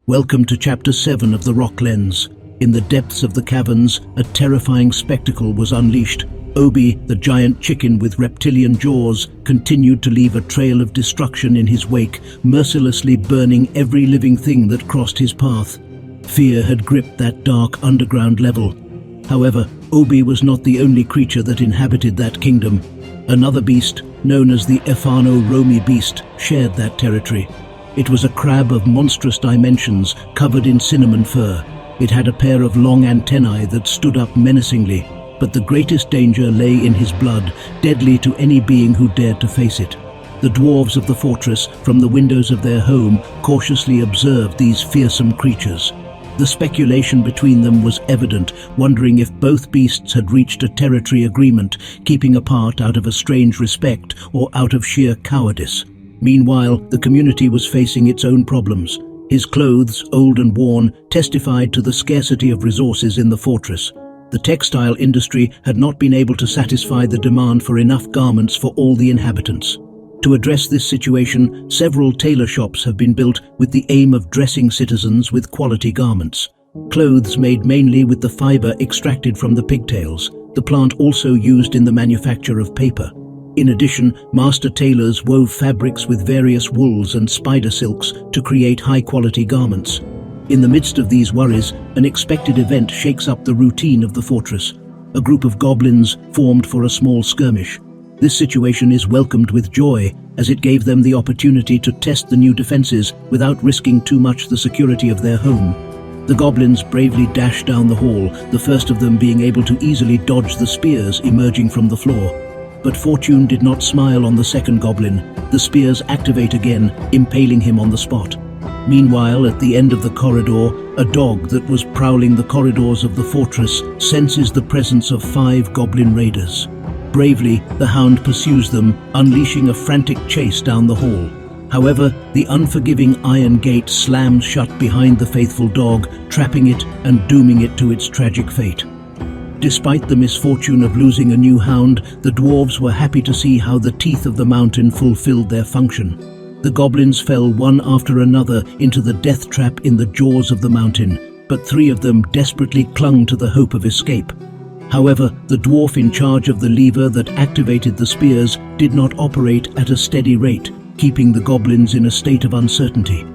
Welcome to Chapter 7 of the Rock Lens. In the depths of the caverns, a terrifying spectacle was unleashed. Obi, the giant chicken with reptilian jaws, continued to leave a trail of destruction in his wake, mercilessly burning every living thing that crossed his path. Fear had gripped that dark underground level. However, Obi was not the only creature that inhabited that kingdom. Another beast, known as the Efano Romi beast, shared that territory. It was a crab of monstrous dimensions, covered in cinnamon fur. It had a pair of long antennae that stood up menacingly, but the greatest danger lay in his blood, deadly to any being who dared to face it. The dwarves of the fortress, from the windows of their home, cautiously observed these fearsome creatures. The speculation between them was evident, wondering if both beasts had reached a territory agreement, keeping apart out of a strange respect or out of sheer cowardice. Meanwhile, the community was facing its own problems. His clothes, old and worn, testified to the scarcity of resources in the fortress. The textile industry had not been able to satisfy the demand for enough garments for all the inhabitants. To address this situation, several tailor shops have been built with the aim of dressing citizens with quality garments. Clothes made mainly with the fiber extracted from the pigtails, the plant also used in the manufacture of paper. In addition, master tailors wove fabrics with various wools and spider silks to create high-quality garments. In the midst of these worries, an expected event shakes up the routine of the fortress. A group of goblins formed for a small skirmish. This situation is welcomed with joy, as it gave them the opportunity to test the new defenses without risking too much the security of their home. The goblins bravely dashed down the hall, the first of them being able to easily dodge the spears emerging from the floor. But fortune did not smile on the second goblin. The spears activate again, impaling him on the spot. Meanwhile, at the end of the corridor, a dog that was prowling the corridors of the fortress senses the presence of 5 goblin raiders. Bravely, the hound pursues them, unleashing a frantic chase down the hall. However, the unforgiving iron gate slams shut behind the faithful dog, trapping it and dooming it to its tragic fate. Despite the misfortune of losing a new hound, the dwarves were happy to see how the teeth of the mountain fulfilled their function. The goblins fell one after another into the death trap in the jaws of the mountain, but 3 of them desperately clung to the hope of escape. However, the dwarf in charge of the lever that activated the spears did not operate at a steady rate, keeping the goblins in a state of uncertainty.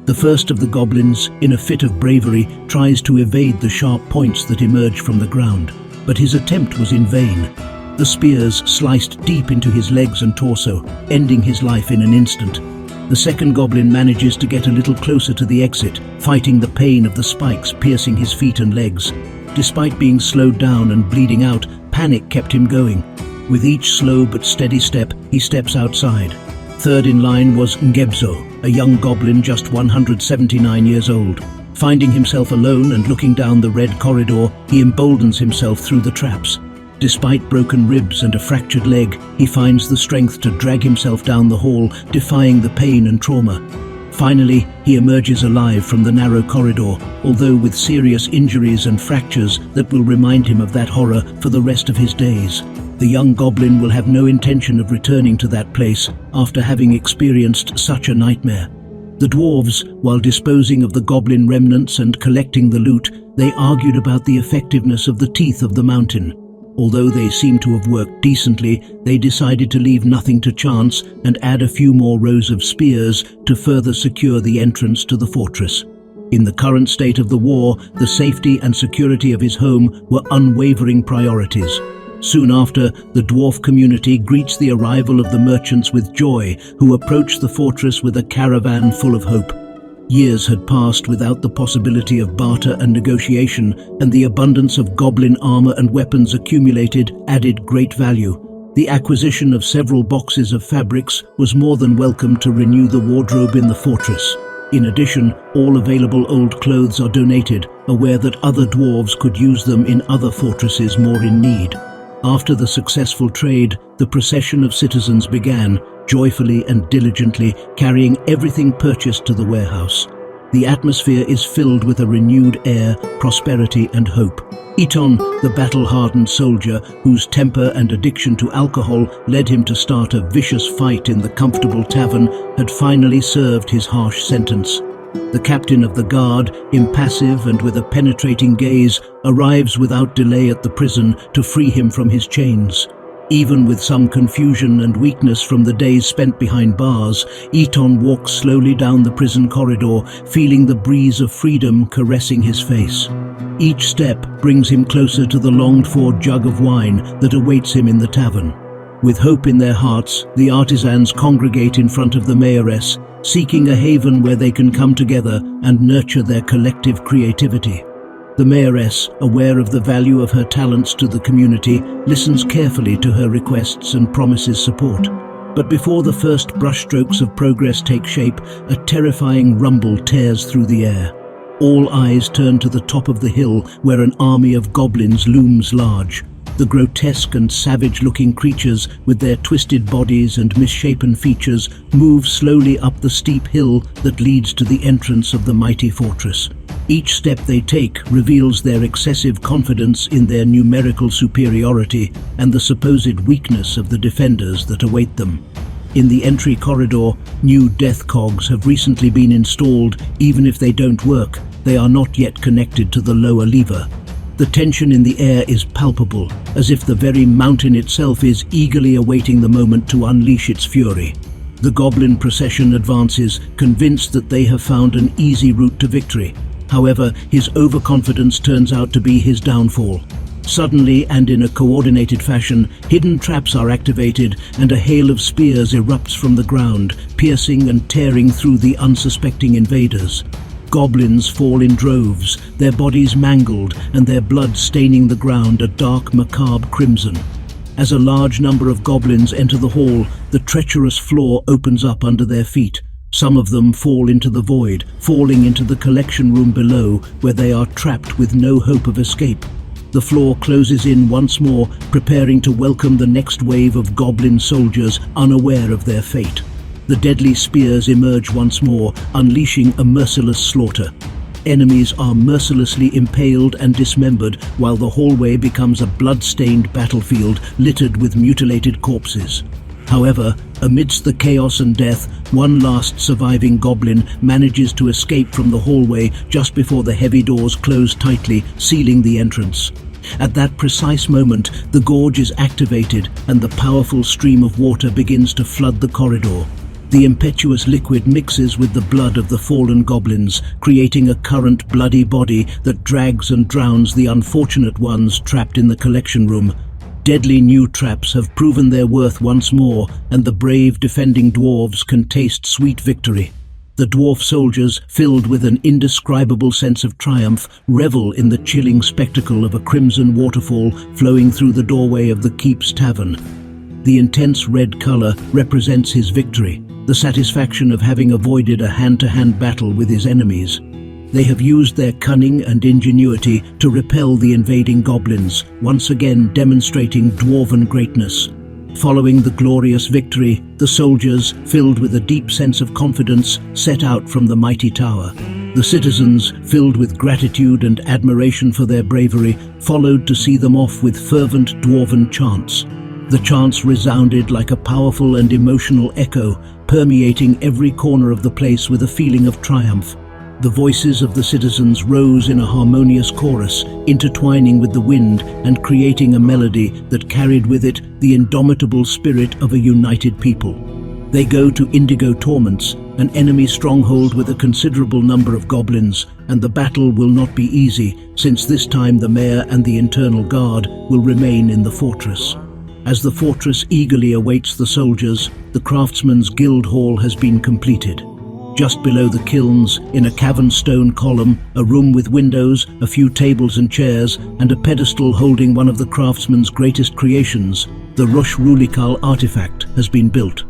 The first of the goblins, in a fit of bravery, tries to evade the sharp points that emerge from the ground, but his attempt was in vain. The spears sliced deep into his legs and torso, ending his life in an instant. The second goblin manages to get a little closer to the exit, fighting the pain of the spikes piercing his feet and legs. Despite being slowed down and bleeding out, panic kept him going. With each slow but steady step, he steps outside. Third in line was Ngebzo, a young goblin just 179 years old. Finding himself alone and looking down the red corridor, he emboldens himself through the traps. Despite broken ribs and a fractured leg, he finds the strength to drag himself down the hall, defying the pain and trauma. Finally, he emerges alive from the narrow corridor, although with serious injuries and fractures that will remind him of that horror for the rest of his days. The young goblin will have no intention of returning to that place after having experienced such a nightmare. The dwarves, while disposing of the goblin remnants and collecting the loot, they argued about the effectiveness of the teeth of the mountain. Although they seemed to have worked decently, they decided to leave nothing to chance and add a few more rows of spears to further secure the entrance to the fortress. In the current state of the war, the safety and security of his home were unwavering priorities. Soon after, the dwarf community greets the arrival of the merchants with joy, who approach the fortress with a caravan full of hope. Years had passed without the possibility of barter and negotiation, and the abundance of goblin armor and weapons accumulated added great value. The acquisition of several boxes of fabrics was more than welcome to renew the wardrobe in the fortress. In addition, all available old clothes are donated, aware that other dwarves could use them in other fortresses more in need. After the successful trade, the procession of citizens began, joyfully and diligently carrying everything purchased to the warehouse. The atmosphere is filled with a renewed air, prosperity and hope. Iton, the battle-hardened soldier, whose temper and addiction to alcohol led him to start a vicious fight in the comfortable tavern, had finally served his harsh sentence. The captain of the guard, impassive and with a penetrating gaze, arrives without delay at the prison to free him from his chains. Even with some confusion and weakness from the days spent behind bars, Eton walks slowly down the prison corridor, feeling the breeze of freedom caressing his face. Each step brings him closer to the longed-for jug of wine that awaits him in the tavern. With hope in their hearts, the artisans congregate in front of the mayoress, seeking a haven where they can come together and nurture their collective creativity. The mayoress, aware of the value of her talents to the community, listens carefully to her requests and promises support. But before the first brushstrokes of progress take shape, a terrifying rumble tears through the air. All eyes turn to the top of the hill where an army of goblins looms large. The grotesque and savage-looking creatures, with their twisted bodies and misshapen features, move slowly up the steep hill that leads to the entrance of the mighty fortress. Each step they take reveals their excessive confidence in their numerical superiority and the supposed weakness of the defenders that await them. In the entry corridor, new death cogs have recently been installed. Even if they don't work, they are not yet connected to the lower lever. The tension in the air is palpable, as if the very mountain itself is eagerly awaiting the moment to unleash its fury. The goblin procession advances, convinced that they have found an easy route to victory. However, his overconfidence turns out to be his downfall. Suddenly, and in a coordinated fashion, hidden traps are activated and a hail of spears erupts from the ground, piercing and tearing through the unsuspecting invaders. Goblins fall in droves, their bodies mangled and their blood staining the ground a dark, macabre crimson. As a large number of goblins enter the hall, the treacherous floor opens up under their feet. Some of them fall into the void, falling into the collection room below, where they are trapped with no hope of escape. The floor closes in once more, preparing to welcome the next wave of goblin soldiers unaware of their fate. The deadly spears emerge once more, unleashing a merciless slaughter. Enemies are mercilessly impaled and dismembered, while the hallway becomes a blood-stained battlefield littered with mutilated corpses. However, amidst the chaos and death, one last surviving goblin manages to escape from the hallway just before the heavy doors close tightly, sealing the entrance. At that precise moment, the gorge is activated and the powerful stream of water begins to flood the corridor. The impetuous liquid mixes with the blood of the fallen goblins, creating a current bloody body that drags and drowns the unfortunate ones trapped in the collection room. Deadly new traps have proven their worth once more, and the brave defending dwarves can taste sweet victory. The dwarf soldiers, filled with an indescribable sense of triumph, revel in the chilling spectacle of a crimson waterfall flowing through the doorway of the keep's tavern. The intense red color represents his victory, the satisfaction of having avoided a hand-to-hand battle with his enemies. They have used their cunning and ingenuity to repel the invading goblins, once again demonstrating dwarven greatness. Following the glorious victory, the soldiers, filled with a deep sense of confidence, set out from the mighty tower. The citizens, filled with gratitude and admiration for their bravery, followed to see them off with fervent dwarven chants. The chants resounded like a powerful and emotional echo, permeating every corner of the place with a feeling of triumph. The voices of the citizens rose in a harmonious chorus, intertwining with the wind and creating a melody that carried with it the indomitable spirit of a united people. They go to Indigo Torments, an enemy stronghold with a considerable number of goblins, and the battle will not be easy, since this time the mayor and the internal guard will remain in the fortress. As the fortress eagerly awaits the soldiers, the Craftsman's Guild Hall has been completed. Just below the kilns, in a cavern stone column, a room with windows, a few tables and chairs, and a pedestal holding one of the craftsman's greatest creations, the Rush Rulikal artifact, has been built.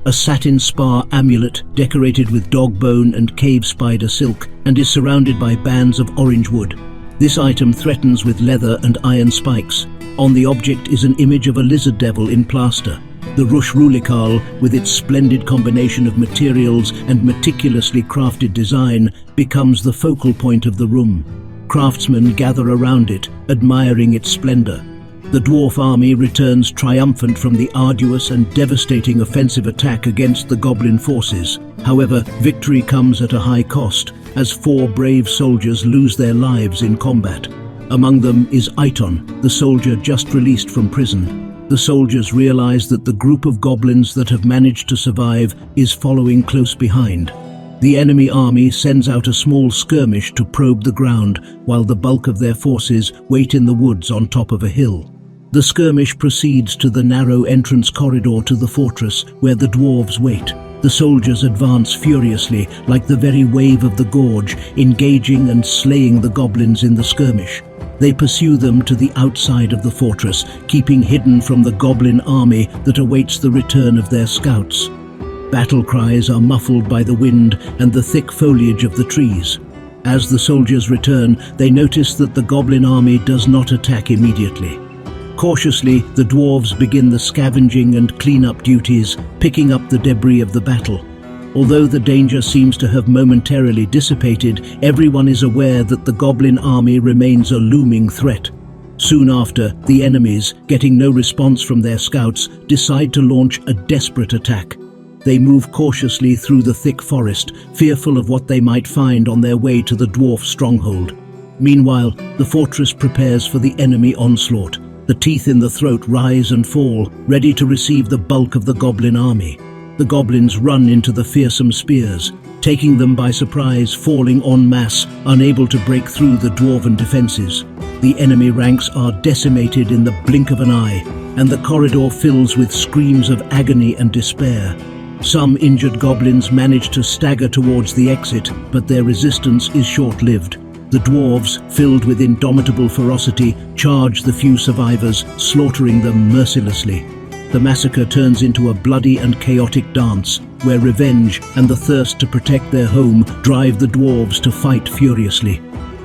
A satin spar amulet decorated with dog bone and cave spider silk and is surrounded by bands of orange wood. This item threatens with leather and iron spikes. On the object is an image of a lizard devil in plaster. The Rush Rulikal, with its splendid combination of materials and meticulously crafted design, becomes the focal point of the room. Craftsmen gather around it, admiring its splendor. The dwarf army returns triumphant from the arduous and devastating offensive attack against the goblin forces. However, victory comes at a high cost, as 4 brave soldiers lose their lives in combat. Among them is Iton, the soldier just released from prison. The soldiers realize that the group of goblins that have managed to survive is following close behind. The enemy army sends out a small skirmish to probe the ground, while the bulk of their forces wait in the woods on top of a hill. The skirmish proceeds to the narrow entrance corridor to the fortress, where the dwarves wait. The soldiers advance furiously, like the very wave of the gorge, engaging and slaying the goblins in the skirmish. They pursue them to the outside of the fortress, keeping hidden from the goblin army that awaits the return of their scouts. Battle cries are muffled by the wind and the thick foliage of the trees. As the soldiers return, they notice that the goblin army does not attack immediately. Cautiously, the dwarves begin the scavenging and cleanup duties, picking up the debris of the battle. Although the danger seems to have momentarily dissipated, everyone is aware that the goblin army remains a looming threat. Soon after, the enemies, getting no response from their scouts, decide to launch a desperate attack. They move cautiously through the thick forest, fearful of what they might find on their way to the dwarf stronghold. Meanwhile, the fortress prepares for the enemy onslaught. The teeth in the throat rise and fall, ready to receive the bulk of the goblin army. The goblins run into the fearsome spears, taking them by surprise, falling en masse, unable to break through the dwarven defenses. The enemy ranks are decimated in the blink of an eye, and the corridor fills with screams of agony and despair. Some injured goblins manage to stagger towards the exit, but their resistance is short-lived. The dwarves, filled with indomitable ferocity, charge the few survivors, slaughtering them mercilessly. The massacre turns into a bloody and chaotic dance, where revenge and the thirst to protect their home drive the dwarves to fight furiously.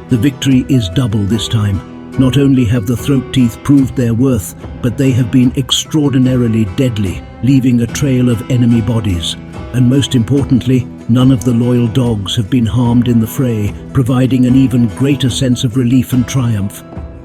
The victory is double this time. Not only have the throat teeth proved their worth, but they have been extraordinarily deadly, leaving a trail of enemy bodies. And most importantly, none of the loyal dogs have been harmed in the fray, providing an even greater sense of relief and triumph.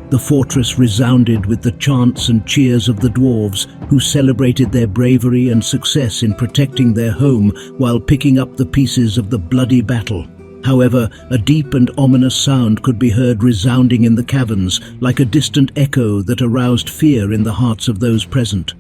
The fortress resounded with the chants and cheers of the dwarves, who celebrated their bravery and success in protecting their home while picking up the pieces of the bloody battle. However, a deep and ominous sound could be heard resounding in the caverns, like a distant echo that aroused fear in the hearts of those present.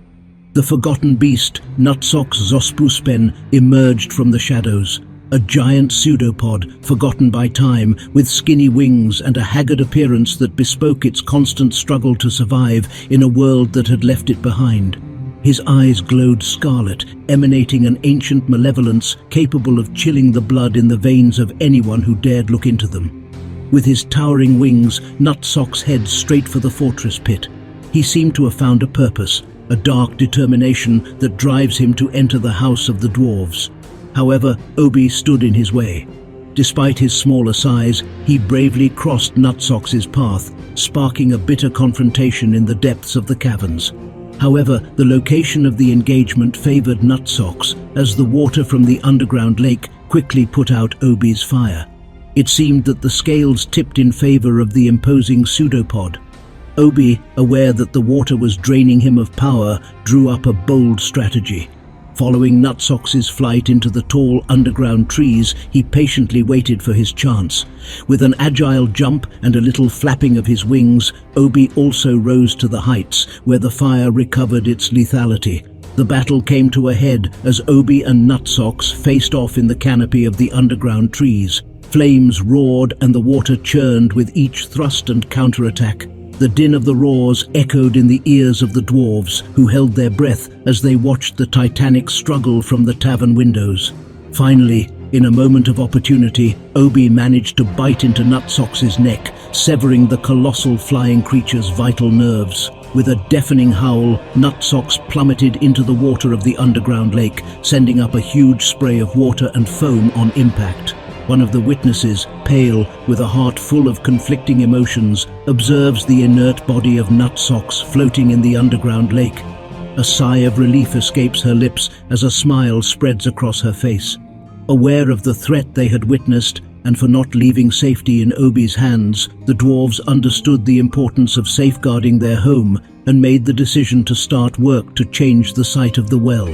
The forgotten beast, Nutsox Zospuspen, emerged from the shadows. A giant pseudopod, forgotten by time, with skinny wings and a haggard appearance that bespoke its constant struggle to survive in a world that had left it behind. His eyes glowed scarlet, emanating an ancient malevolence capable of chilling the blood in the veins of anyone who dared look into them. With his towering wings, Nutsox heads straight for the fortress pit. He seemed to have found a purpose, a dark determination that drives him to enter the house of the dwarves. However, Obi stood in his way. Despite his smaller size, he bravely crossed Nutsox's path, sparking a bitter confrontation in the depths of the caverns. However, the location of the engagement favored Nutsox, as the water from the underground lake quickly put out Obi's fire. It seemed that the scales tipped in favor of the imposing pseudopod. Obi, aware that the water was draining him of power, drew up a bold strategy. Following Nutsox's flight into the tall underground trees, he patiently waited for his chance. With an agile jump and a little flapping of his wings, Obi also rose to the heights, where the fire recovered its lethality. The battle came to a head as Obi and Nutsox faced off in the canopy of the underground trees. Flames roared and the water churned with each thrust and counterattack. The din of the roars echoed in the ears of the dwarves, who held their breath as they watched the titanic struggle from the tavern windows. Finally, in a moment of opportunity, Obi managed to bite into Nutsox's neck, severing the colossal flying creature's vital nerves. With a deafening howl, Nutsox plummeted into the water of the underground lake, sending up a huge spray of water and foam on impact. One of the witnesses, pale, with a heart full of conflicting emotions, observes the inert body of Nutsox floating in the underground lake. A sigh of relief escapes her lips as a smile spreads across her face. Aware of the threat they had witnessed, and for not leaving safety in Obi's hands, the dwarves understood the importance of safeguarding their home and made the decision to start work to change the site of the well.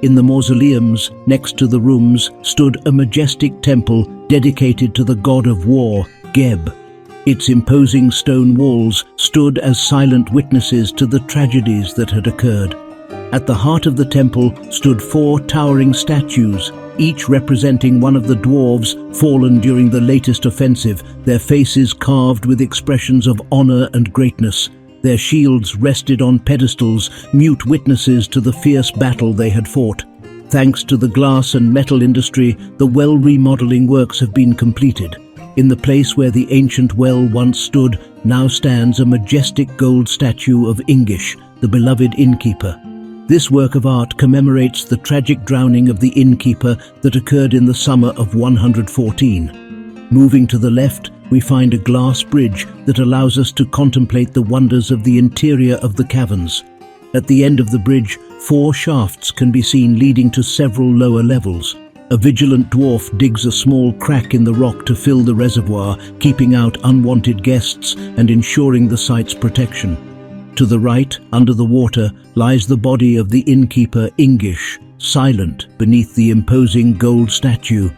In the mausoleums, next to the rooms, stood a majestic temple dedicated to the god of war, Geb. Its imposing stone walls stood as silent witnesses to the tragedies that had occurred. At the heart of the temple stood 4 towering statues, each representing one of the dwarves fallen during the latest offensive, their faces carved with expressions of honor and greatness. Their shields rested on pedestals, mute witnesses to the fierce battle they had fought. Thanks to the glass and metal industry, the well remodeling works have been completed. In the place where the ancient well once stood, now stands a majestic gold statue of Ingish, the beloved innkeeper. This work of art commemorates the tragic drowning of the innkeeper that occurred in the summer of 114. Moving to the left, we find a glass bridge that allows us to contemplate the wonders of the interior of the caverns. At the end of the bridge, 4 shafts can be seen leading to several lower levels. A vigilant dwarf digs a small crack in the rock to fill the reservoir, keeping out unwanted guests and ensuring the site's protection. To the right, under the water, lies the body of the innkeeper Ingish, silent beneath the imposing gold statue.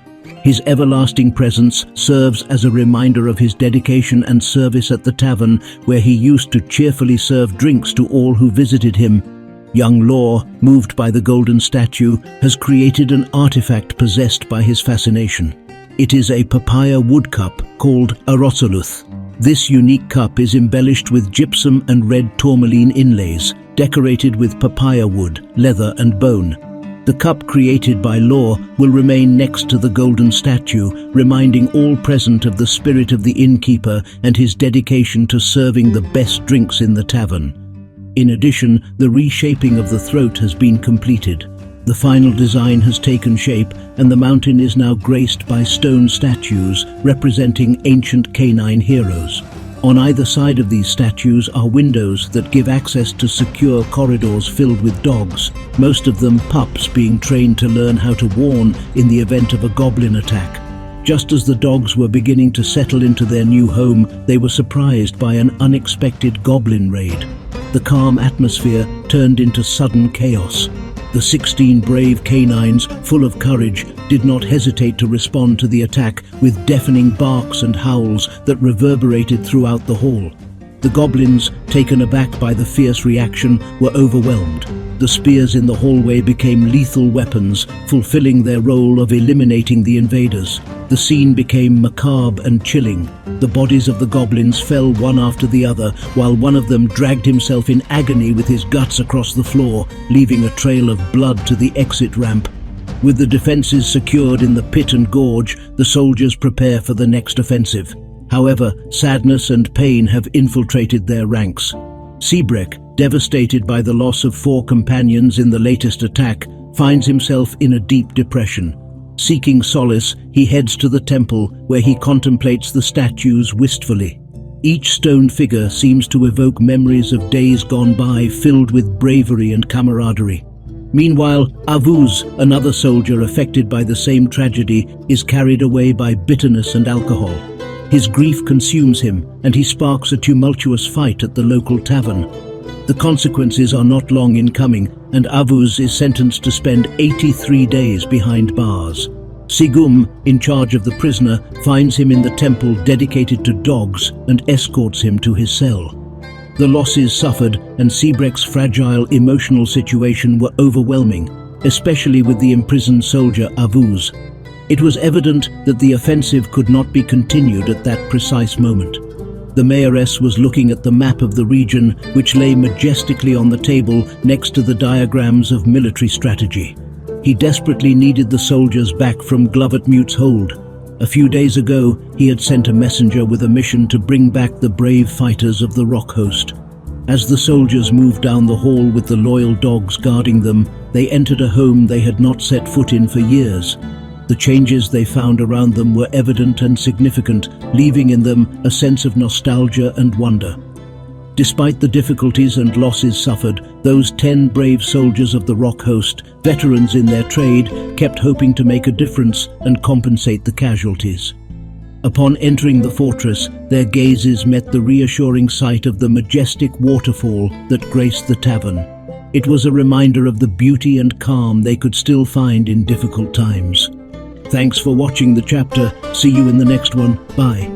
His everlasting presence serves as a reminder of his dedication and service at the tavern, where he used to cheerfully serve drinks to all who visited him. Young Law, moved by the golden statue, has created an artifact possessed by his fascination. It is a papaya wood cup called a Rosoluth. This unique cup is embellished with gypsum and red tourmaline inlays, decorated with papaya wood, leather and bone. The cup created by Law will remain next to the golden statue, reminding all present of the spirit of the innkeeper and his dedication to serving the best drinks in the tavern. In addition, the reshaping of the throat has been completed. The final design has taken shape, and the mountain is now graced by stone statues representing ancient canine heroes. On either side of these statues are windows that give access to secure corridors filled with dogs, most of them pups being trained to learn how to warn in the event of a goblin attack. Just as the dogs were beginning to settle into their new home, they were surprised by an unexpected goblin raid. The calm atmosphere turned into sudden chaos. The 16 brave canines, full of courage, did not hesitate to respond to the attack with deafening barks and howls that reverberated throughout the hall. The goblins, taken aback by the fierce reaction, were overwhelmed. The spears in the hallway became lethal weapons, fulfilling their role of eliminating the invaders. The scene became macabre and chilling. The bodies of the goblins fell one after the other, while one of them dragged himself in agony with his guts across the floor, leaving a trail of blood to the exit ramp. With the defenses secured in the pit and gorge, the soldiers prepare for the next offensive. However, sadness and pain have infiltrated their ranks. Seabrek, devastated by the loss of 4 companions in the latest attack, finds himself in a deep depression. Seeking solace, he heads to the temple, where he contemplates the statues wistfully. Each stone figure seems to evoke memories of days gone by filled with bravery and camaraderie. Meanwhile, Avuz, another soldier affected by the same tragedy, is carried away by bitterness and alcohol. His grief consumes him, and he sparks a tumultuous fight at the local tavern. The consequences are not long in coming, and Avuz is sentenced to spend 83 days behind bars. Sigum, in charge of the prisoner, finds him in the temple dedicated to dogs and escorts him to his cell. The losses suffered and Sebrek's fragile emotional situation were overwhelming, especially with the imprisoned soldier Avuz. It was evident that the offensive could not be continued at that precise moment. The mayoress was looking at the map of the region, which lay majestically on the table next to the diagrams of military strategy. He desperately needed the soldiers back from Glovetmute's hold. A few days ago, he had sent a messenger with a mission to bring back the brave fighters of the Rock Host. As the soldiers moved down the hall with the loyal dogs guarding them, they entered a home they had not set foot in for years. The changes they found around them were evident and significant, leaving in them a sense of nostalgia and wonder. Despite the difficulties and losses suffered, those 10 brave soldiers of the Rock Host, veterans in their trade, kept hoping to make a difference and compensate the casualties. Upon entering the fortress, their gazes met the reassuring sight of the majestic waterfall that graced the tavern. It was a reminder of the beauty and calm they could still find in difficult times. Thanks for watching the chapter. See you in the next one. Bye.